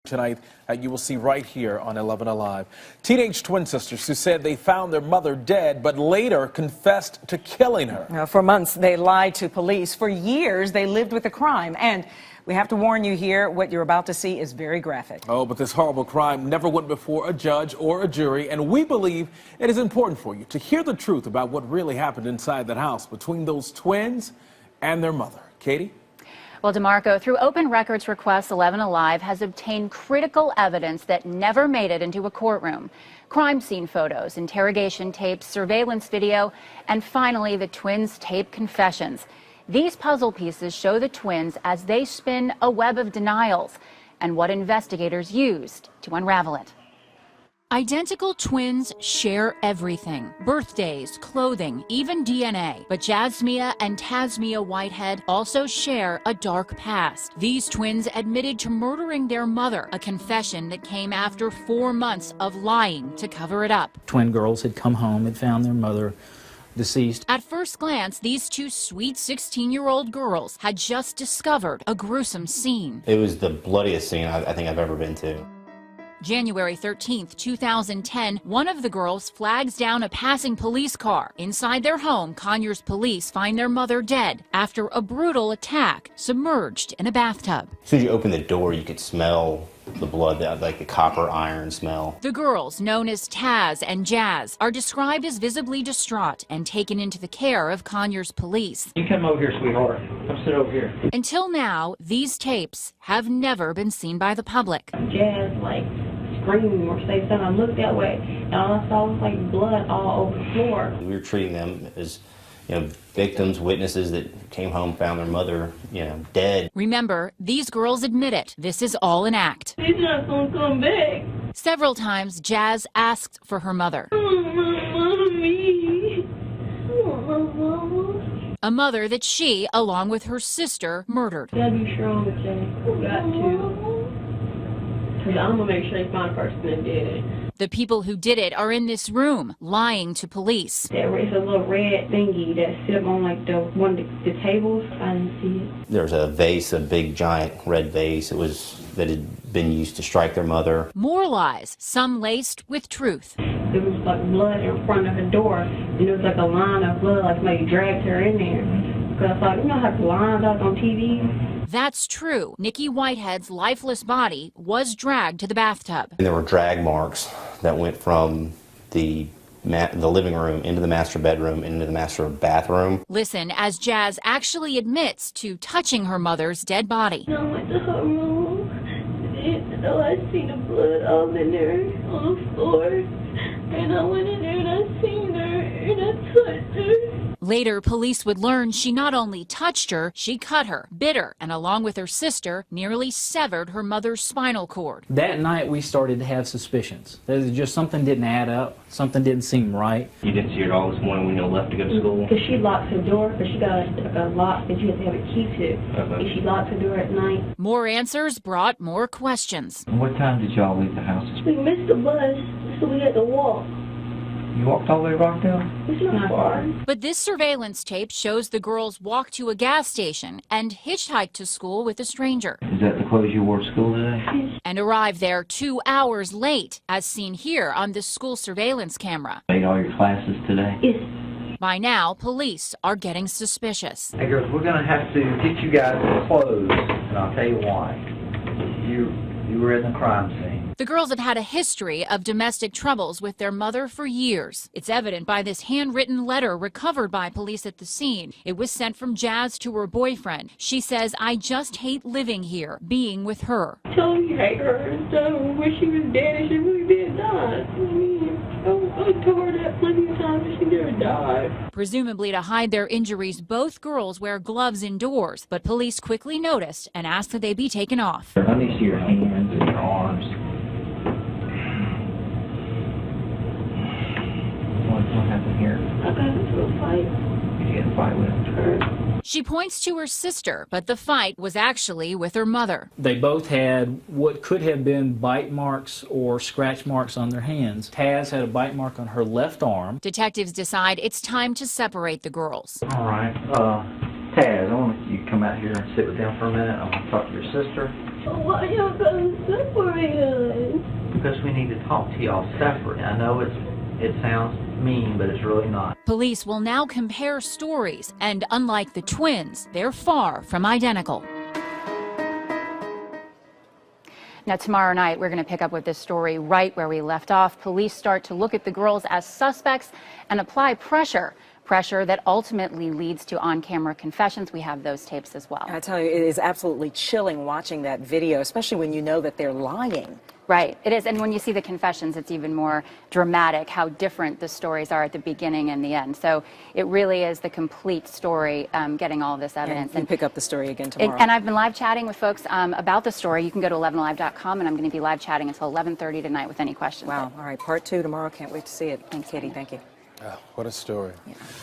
Tonight, you will see right here on 11 Alive. Teenage twin sisters who said they found their mother dead, but later confessed to killing her. For months, they lied to police. For years, they lived with the crime. And we have to warn you here, what you're about to see is very graphic. Oh, but this horrible crime never went before a judge or a jury, and we believe it is important for you to hear the truth about what really happened inside that house between those twins and their mother. Katie? Well, DeMarco, through open records requests, 11 Alive has obtained critical evidence that never made it into a courtroom. Crime scene photos, interrogation tapes, surveillance video, and finally the twins' taped confessions. These puzzle pieces show the twins as they spin a web of denials and what investigators used to unravel it. Identical twins share everything. Birthdays, clothing, even DNA. But Jasmia and Tasmia Whitehead also share a dark past. These twins admitted to murdering their mother, a confession that came after 4 months of lying to cover it up. Twin girls had come home and found their mother deceased. At first glance, these two sweet 16-year-old girls had just discovered a gruesome scene. It was the bloodiest scene I think I've ever been to. January 13th, 2010, one of the girls flags down a passing police car. Inside their home, Conyers police find their mother dead after a brutal attack, submerged in a bathtub. As soon as you opened the door, you could smell the blood, like the copper iron smell. The girls, known as Taz and Jazz, are described as visibly distraught and taken into the care of Conyers police. You come over here, sweetheart. Come sit over here. Until now, these tapes have never been seen by the public. Jazz, screaming or say something. I looked that way, and all I saw was blood all over the floor. We were treating them as, victims, witnesses that came home, found their mother, dead. Remember, these girls admit it. This is all an act. He's not gonna come back. Several times, Jazz asked for her mother. Mommy. Mama. A mother that she, along with her sister, murdered. You gotta be strong, Jay. You got to. Because I'm gonna make sure they find the person that did it. The people who did it are in this room, lying to police. There is a little red thingy that sit on one of the tables. I didn't see it. There was a vase, a big giant red vase. That had been used to strike their mother. More lies, some laced with truth. There was blood in front of the door, and there was a line of blood, like somebody dragged her in there. Because I thought, you know how the lines out on TV? That's true. Nikki Whitehead's lifeless body was dragged to the bathtub. And there were drag marks that went from the living room into the master bedroom into the master bathroom. Listen as Jazz actually admits to touching her mother's dead body. I went to her room, and I seen the blood all in there on the floor. And I went in there and I seen her and I touched her. Later, police would learn she not only touched her, she cut her, bit her, and along with her sister, nearly severed her mother's spinal cord. That night, we started to have suspicions. There's just something didn't add up. Something didn't seem right. You didn't see her at all this morning when you left to go to school? Because she locks her door, because she got a lock that you have to have a key to. And she locks her door at night. More answers brought more questions. And what time did y'all leave the house? We missed the bus, so we had to walk. You walked all the way to Rockdale? It's not far. But this surveillance tape shows the girls walk to a gas station and hitchhike to school with a stranger. Is that the clothes you wore to school today? And arrive there 2 hours late, as seen here on this school surveillance camera. Made all your classes today? Yes. By now, police are getting suspicious. Hey girls, we're going to have to get you guys clothes, and I'll tell you why. You were in the crime scene. The girls have had a history of domestic troubles with their mother for years. It's evident by this handwritten letter recovered by police at the scene. It was sent from Jazz to her boyfriend. She says, "I just hate living here, being with her." Tell me you hate her and stuff. When she was dead, and she really did die. I told her that plenty of times, and she never died. Presumably to hide their injuries, both girls wear gloves indoors, but police quickly noticed and asked that they be taken off. Let me see your hands and your arms. What happened here? I got into a fight. Did you get in a fight with her? She points to her sister, but the fight was actually with her mother. They both had what could have been bite marks or scratch marks on their hands. Taz had a bite mark on her left arm. Detectives decide it's time to separate the girls. All right. Taz, I want you come out here and sit with them for a minute? I want to talk to your sister. Why y'all gonna separate us? Because we need to talk to y'all separate. I know it sounds mean, but it's really not. Police will now compare stories, and unlike the twins, they're far from identical. Now, tomorrow night, we're going to pick up with this story right where we left off. Police start to look at the girls as suspects and apply pressure that ultimately leads to on-camera confessions. We have those tapes as well. I tell you, it is absolutely chilling watching that video, especially when you know that they're lying. Right, it is. And when you see the confessions, it's even more dramatic how different the stories are at the beginning and the end. So it really is the complete story, getting all this evidence. And you pick up the story again tomorrow. And I've been live chatting with folks about the story. You can go to 11alive.com, and I'm going to be live chatting until 11:30 tonight with any questions. Wow. All right, part 2 tomorrow. Can't wait to see it. Thanks, Katie. Thank you. Oh, what a story. Yeah.